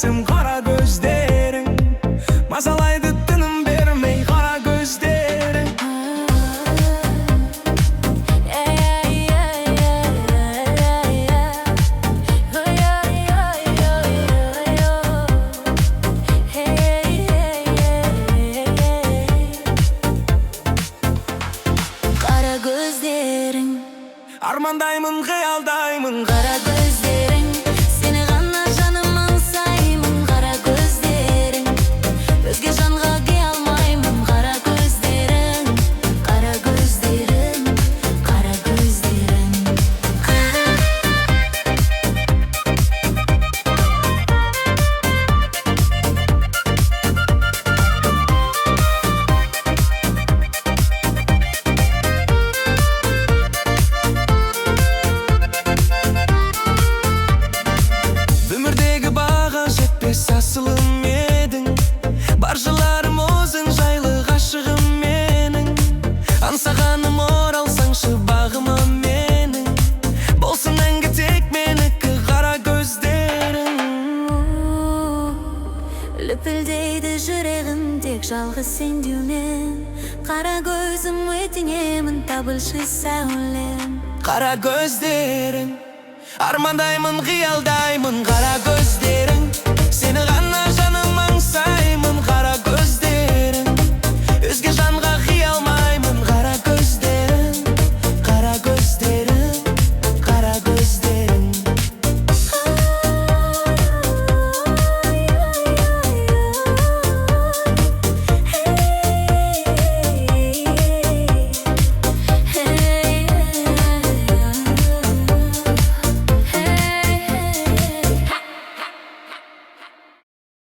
тәбәссім қара көздерің, мазалайды тыным бермей қара көздерің. Қара көздерің, Армандаймын, қиялдаймын, қара көздерің, сені ғана жаным аңсаймын. Қара көздерің, өзге жанға дей алмаймын. Қара көздерің, қара көздерің, қара көздерің. өмірдегі баға жетпес асылым едің, баршыларым өзің жайлы ғашығым менің. Аңсағаным оралсаңшы бағыма менің, болсын мәңгі тек менікі қара көздерің. Лүпілдейді жүрегім тек жалғыз сен деумен. Қара көзім өтінемін, табылшы сәулем. Қара көздерің, армандаймын, қиялдаймын, қара көздерің.